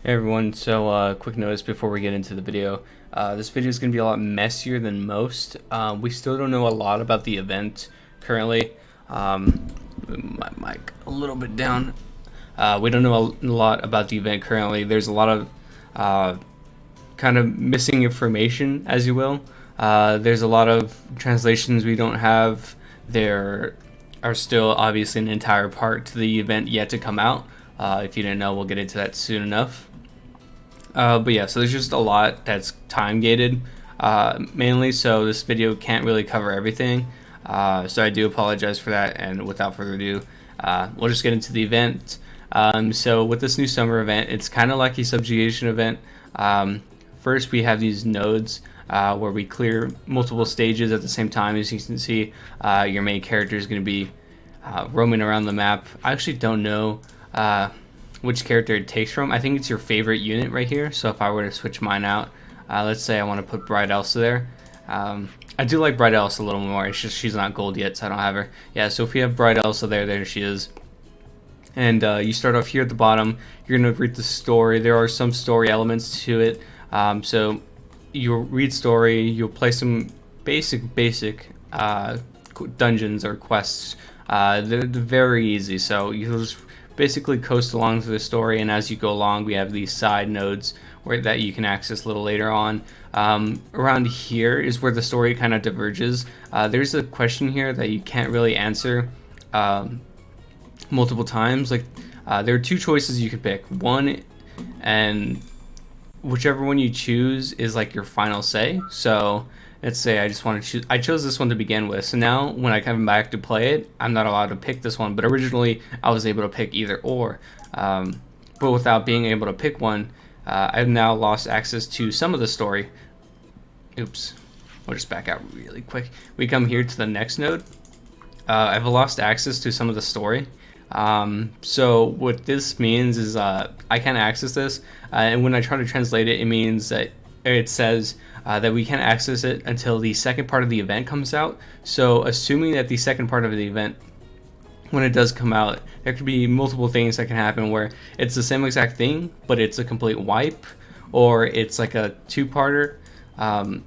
Hey everyone, so quick notice before we get into the video. This video is going to be a lot messier than most. We still don't know a lot about the event currently. Move my mic a little bit down. We don't know a lot about the event currently. There's a lot of kind of missing information, as you will. There's a lot of translations we don't have. There are still obviously an entire part to the event yet to come out. If you didn't know, we'll get into that soon enough. But yeah, so there's just a lot that's time gated mainly, so this video can't really cover everything. So I do apologize for that, and without further ado, we'll just get into the event. So with this new summer event, it's kind of like a subjugation event. First, we have these nodes where we clear multiple stages at the same time. As you can see, your main character is going to be roaming around the map. I actually don't know which character it takes from. I think it's your favorite unit right here. So if I were to switch mine out, let's say I want to put Bright Elsa there. I do like Bright Elsa a little more. It's just she's not gold yet, so I don't have her. Yeah, so if we have Bright Elsa there she is. And you start off here at the bottom. You're going to read the story. There are some story elements to it. So you'll read story. You'll play some basic dungeons or quests. They're very easy. So you'll just basically coast along through the story, and as you go along, we have these side nodes that you can access a little later on. Around here is where the story kind of diverges. There's a question here that you can't really answer multiple times. Like there are two choices you could pick. One, and whichever one you choose is like your final say. So let's say I just want to choose. I chose this one to begin with. So now when I come back to play it, I'm not allowed to pick this one. But originally I was able to pick either or. But without being able to pick one, I've now lost access to some of the story. Oops. We'll just back out really quick. We come here to the next node. I've lost access to some of the story. So what this means is I can't access this. And when I try to translate it, it means that it says that we can't access it until the second part of the event comes out. So assuming that the second part of the event, when it does come out, there could be multiple things that can happen where it's the same exact thing, but it's a complete wipe, or it's like a two-parter, and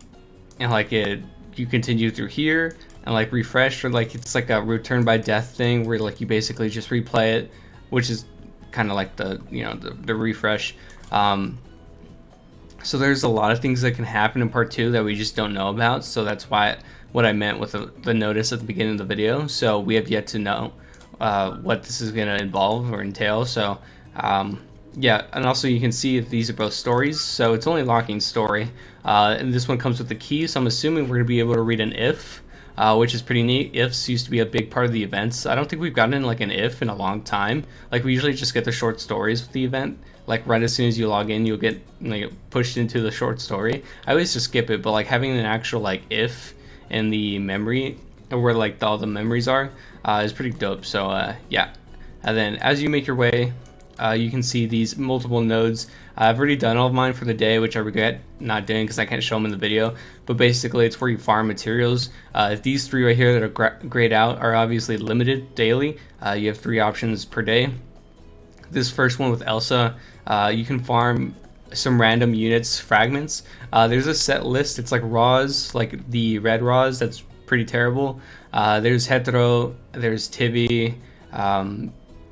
like you continue through here and like refresh, or like it's like a return by death thing where like you basically just replay it, which is kind of like the refresh. So there's a lot of things that can happen in part 2 that we just don't know about. So that's why what I meant with the notice at the beginning of the video. So we have yet to know what this is going to involve or entail. So yeah, and also you can see these are both stories. So it's only locking story. And this one comes with the key. So I'm assuming we're going to be able to read an if. Which is pretty neat. Ifs used to be a big part of the events. I don't think we've gotten like an if in a long time. Like we usually just get the short stories with the event. Like right as soon as you log in, you'll get like pushed into the short story. I always just skip it, but like having an actual like if in the memory, or where like all the memories are, is pretty dope. So yeah. And then as you make your way, you can see these multiple nodes. I've already done all of mine for the day, which I regret not doing because I can't show them in the video. But basically, it's where you farm materials. These three right here that are grayed out are obviously limited daily. You have 3 options per day. This first one with Elsa, you can farm some random units, fragments. There's a set list. It's like raws, like the red raws. That's pretty terrible. There's hetero. There's Tibi.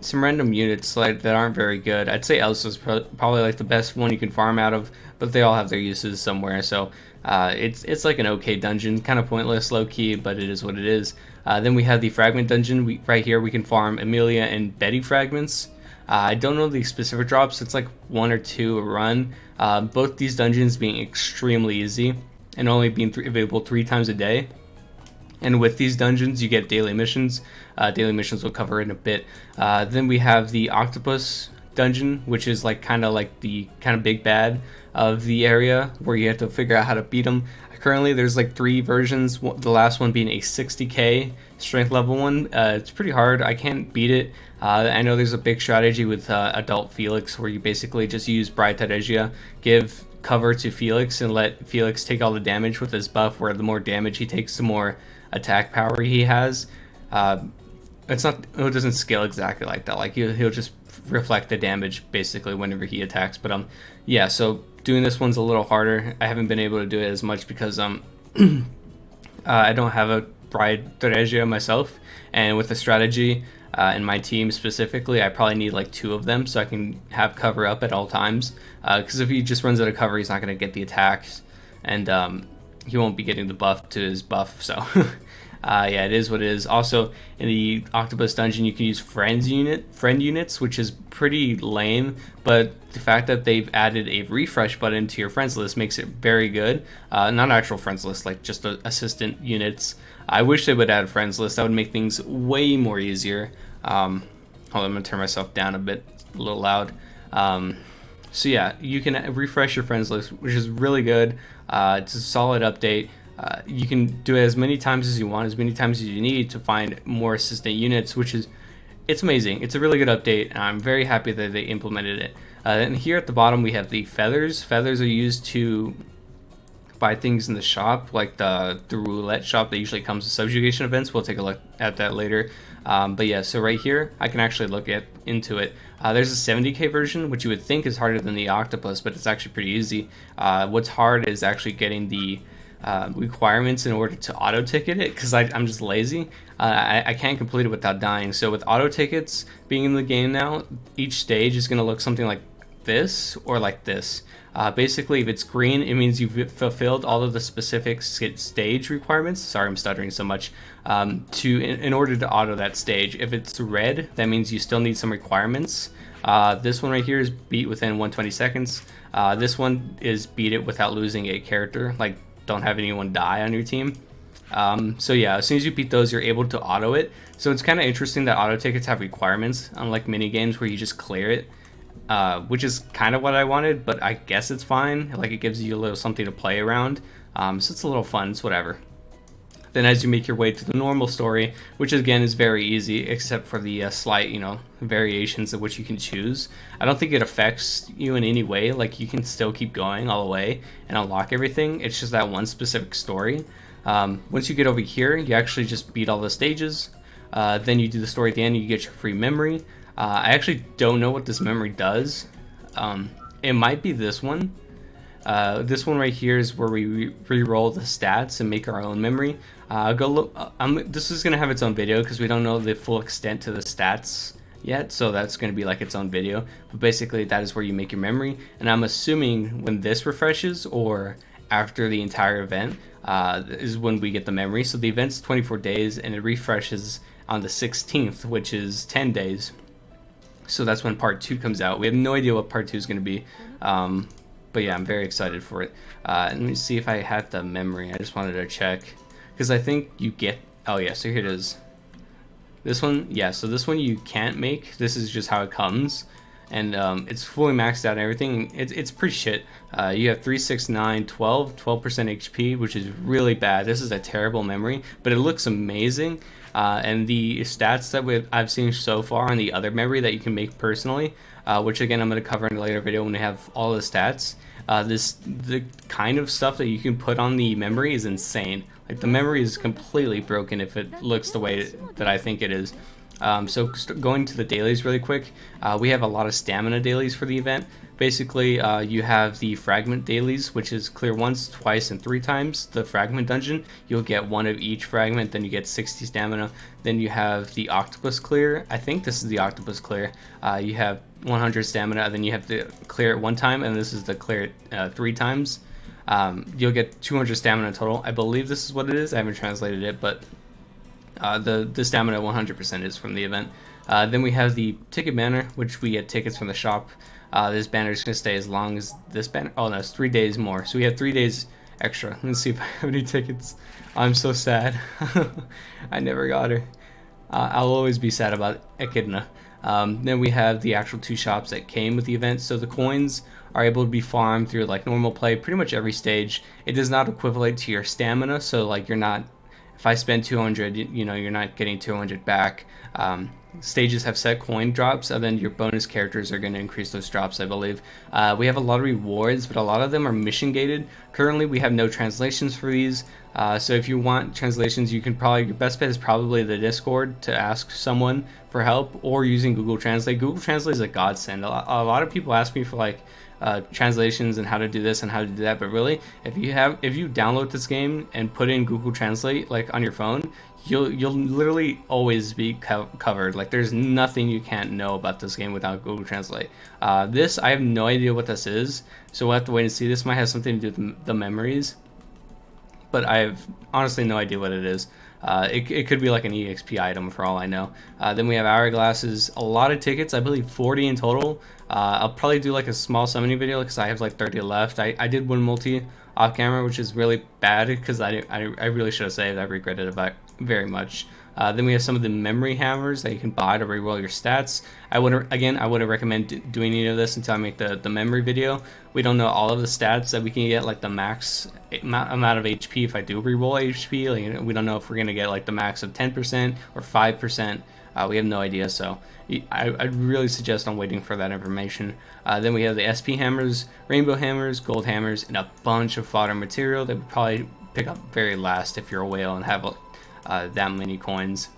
Some random units like that aren't very good. I'd say Elsa's probably like the best one you can farm out of, but they all have their uses somewhere. So it's like an okay dungeon, kind of pointless, low key, but it is what it is. Then we have the Fragment Dungeon. Right here we can farm Amelia and Betty fragments. I don't know the specific drops. It's like 1 or 2 a run. Both these dungeons being extremely easy and only being available 3 times a day. And with these dungeons, you get daily missions. Daily missions we'll cover in a bit. Then we have the Octopus Dungeon, which is like kind of like the kind of big bad of the area, where you have to figure out how to beat them. Currently, there's like 3 versions. The last one being a 60k strength level one. It's pretty hard. I can't beat it. I know there's a big strategy with Adult Felix, where you basically just use Bright Tadegia, give cover to Felix, and let Felix take all the damage with his buff, where the more damage he takes, the more attack power he has. it's not, it doesn't scale exactly like that. Like he'll just reflect the damage basically whenever he attacks. But yeah, so doing this one's a little harder. I haven't been able to do it as much because I don't have a Bride Theresia myself, and with the strategy in my team specifically, I probably need like 2 of them so I can have cover up at all times. Because if he just runs out of cover, he's not going to get the attacks, and he won't be getting the buff to his buff. So yeah, it is what it is. Also, in the Octopus Dungeon, you can use friend units, which is pretty lame, but the fact that they've added a refresh button to your friends list makes it very good. Not actual friends list, like just assistant units. I wish they would add a friends list. That would make things way more easier. Hold on, I'm gonna turn myself down a bit, a little loud. So yeah, you can refresh your friends list, which is really good. It's a solid update. You can do it as many times as you want, as many times as you need to find more assistant units, which is, it's amazing. It's a really good update, and I'm very happy that they implemented it. And here at the bottom we have the feathers. Feathers are used to buy things in the shop, like the roulette shop that usually comes with subjugation events. We'll take a look at that later. But yeah, so right here I can actually look into it. There's a 70k version, which you would think is harder than the octopus, but it's actually pretty easy. What's hard is actually getting the requirements in order to auto ticket it, because I'm just lazy. I can't complete it without dying. So with auto tickets being in the game now, each stage is going to look something like this or like this. Basically, if it's green, it means you've fulfilled all of the specific stage requirements. Sorry, I'm stuttering so much. In order to auto that stage. If it's red, that means you still need some requirements. This one right here is beat within 120 seconds. This one is beat it without losing a character, like don't have anyone die on your team. So yeah, as soon as you beat those, you're able to auto it. So it's kind of interesting that auto tickets have requirements, unlike mini games where you just clear it. Which is kind of what I wanted, but I guess it's fine. Like, it gives you a little something to play around. So it's a little fun, it's whatever. Then as you make your way to the normal story, which again is very easy, except for the slight, variations of which you can choose. I don't think it affects you in any way. Like, you can still keep going all the way and unlock everything. It's just that one specific story. Once you get over here, you actually just beat all the stages. Then you do the story at the end, you get your free memory. I actually don't know what this memory does. It might be this one. This one right here is where we re-roll the stats and make our own memory. Go look. This is going to have its own video because we don't know the full extent to the stats yet, so that's going to be like its own video. But basically, that is where you make your memory. And I'm assuming when this refreshes or after the entire event is when we get the memory. So the event's 24 days and it refreshes on the 16th, which is 10 days. So that's when part 2 comes out. We have no idea what part 2 is going to be. But yeah, I'm very excited for it. Let me see if I have the memory. I just wanted to check. Because I think you get... Oh yeah, so here it is. This one, yeah, so this one you can't make. This is just how it comes. And it's fully maxed out and everything. It's pretty shit. You have 3, 6, 9, 12% HP, which is really bad. This is a terrible memory, but it looks amazing. And the stats that I've seen so far on the other memory that you can make personally, which again I'm going to cover in a later video when we have all the stats. The kind of stuff that you can put on the memory is insane. Like, the memory is completely broken if it looks the way that I think it is. So going to the dailies really quick, we have a lot of stamina dailies for the event. Basically, you have the Fragment dailies, which is clear once, twice, and 3 times the Fragment Dungeon. You'll get 1 of each fragment, then you get 60 stamina. Then you have the Octopus clear. I think this is the Octopus clear. You have 100 stamina, and then you have to clear it 1 time, and this is the clear it 3 times. You'll get 200 stamina total. I believe this is what it is. I haven't translated it, but the stamina 100% is from the event. Then we have the ticket banner, which we get tickets from the shop. This banner is going to stay as long as this banner. Oh no, it's 3 days more. So we have 3 days extra. Let's see if I have any tickets. I'm so sad. I never got her. I'll always be sad about Echidna. Then we have the actual 2 shops that came with the event. So the coins are able to be farmed through like normal play, pretty much every stage. It does not equivalent to your stamina. So like, you're not, if I spend 200, you're not getting 200 back. stages have set coin drops, and then your bonus characters are going to increase those drops, I believe. We have a lot of rewards, but a lot of them are mission gated. Currently, we have no translations for these. So if you want translations, you can probably, your best bet is probably the Discord to ask someone for help, or using Google Translate. Google Translate is a godsend. A lot of people ask me for like translations and how to do this and how to do that, but really, if you download this game and put in Google Translate like on your phone, you'll literally always be covered. Like, there's nothing you can't know about this game without Google Translate. This, I have no idea what this is, so we'll have to wait and see. This might have something to do with the memories, but I have honestly no idea what it is. It could be like an EXP item for all I know. Then we have Hourglasses, a lot of tickets, I believe 40 in total. I'll probably do like a small summoning video because I have like 30 left. I did one multi off camera, which is really bad because I really should have saved. I regretted it very much. Then we have some of the memory hammers that you can buy to reroll your stats. I wouldn't recommend doing any of this until I make the memory video. We don't know all of the stats that we can get, like the max amount of HP if I do reroll HP. Like, we don't know if we're gonna get like the max of 10% or 5%. We have no idea, so I'd really suggest on waiting for that information. Then we have the SP hammers, rainbow hammers, gold hammers, and a bunch of fodder material that would probably pick up very last if you're a whale and have that many coins.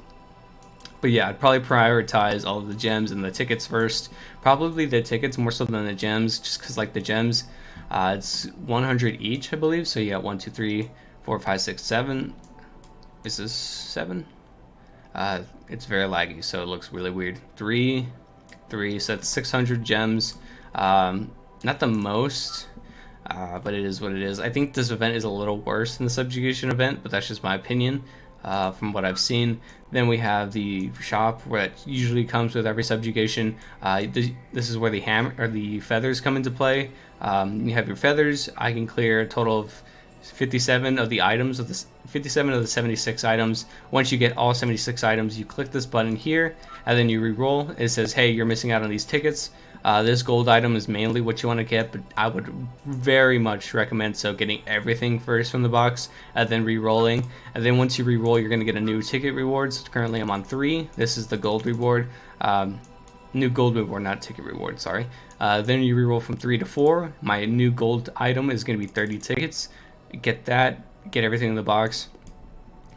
But yeah, I'd probably prioritize all of the gems and the tickets first. Probably the tickets more so than the gems, just because like the gems, it's 100 each, I believe. So you got 1, 2, 3, 4, 5, 6, 7. Is this 7? It's very laggy, so it looks really weird. 3, so that's 600 gems. Not the most, but it is what it is. I think this event is a little worse than the subjugation event, but that's just my opinion. From what I've seen. Then we have the shop, where it usually comes with every subjugation. This is where the hammer or the feathers come into play. You have your feathers. I can clear a total of 57 of the items of the 57 of the 76 items. Once you get all 76 items, you click this button here, and then you re-roll. It says, hey, you're missing out on these tickets. This gold item is mainly what you want to get, but I would very much recommend getting everything first from the box and then re-rolling. And then once you re-roll, you're going to get a new ticket reward. So currently I'm on 3. This is the gold reward. New gold reward, not ticket reward, sorry. Then you re-roll from 3 to 4. My new gold item is going to be 30 tickets. Get that, get everything in the box,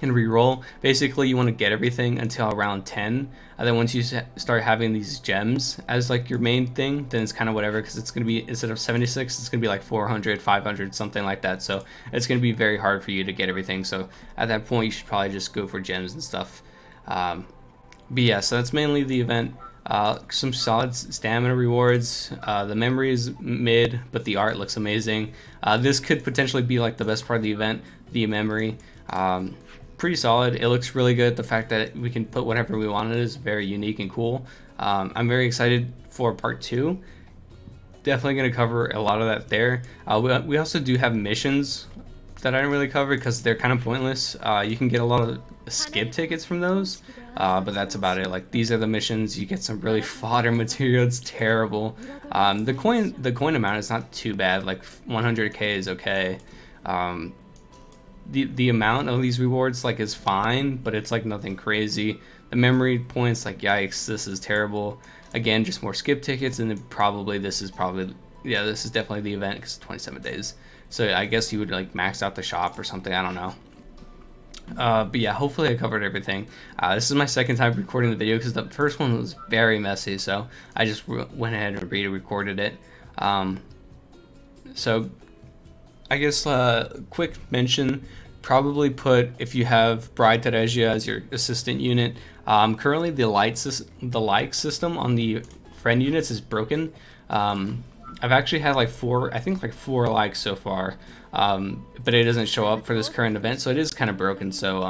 and re-roll. Basically, you want to get everything until around 10, and then once you start having these gems as like your main thing, then it's kind of whatever, because it's going to be, instead of 76, it's going to be like 400, 500, something like that. So it's going to be very hard for you to get everything. So at that point, you should probably just go for gems and stuff. But yeah, so that's mainly the event. Some solid stamina rewards. The memory is mid, but the art looks amazing. This could potentially be like the best part of the event, the memory. Pretty solid. It looks really good. The fact that we can put whatever we want in it is very unique and cool. I'm very excited for part 2. Definitely going to cover a lot of that there. We also do have missions that I didn't really cover because they're kind of pointless. You can get a lot of skip tickets from those, but that's about it. Like, these are the missions. You get some really fodder material. It's terrible. The coin amount is not too bad. Like 100k is okay. The amount of these rewards like is fine, but it's like nothing crazy. The memory points, like, yikes, this is terrible. Again, just more skip tickets, and then this is definitely the event because 27 days. So I guess you would like max out the shop or something. I don't know. But yeah, hopefully I covered everything. This is my second time recording the video because the first one was very messy, so I just went ahead and re-recorded it. So I guess quick mention, probably put, if you have Bride Teresia as your assistant unit. Currently the like system on the friend units is broken. I've actually had like 4 likes so far, but it doesn't show up for this current event, so it is kind of broken. So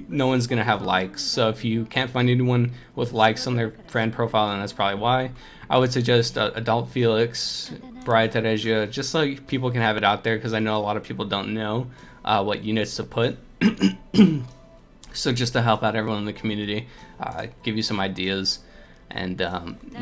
no one's gonna have likes. So if you can't find anyone with likes on their friend profile, then that's probably why. I would suggest Adult Felix, Bride Teresia, just so people can have it out there, because I know a lot of people don't know what units to put. So just to help out everyone in the community, give you some ideas. And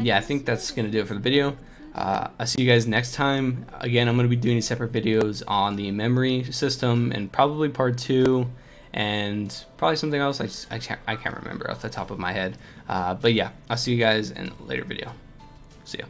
yeah, I think that's gonna do it for the video. I'll see you guys next time. Again, I'm going to be doing separate videos on the memory system and probably part 2, and probably something else. I can't remember off the top of my head. But yeah, I'll see you guys in a later video. See ya.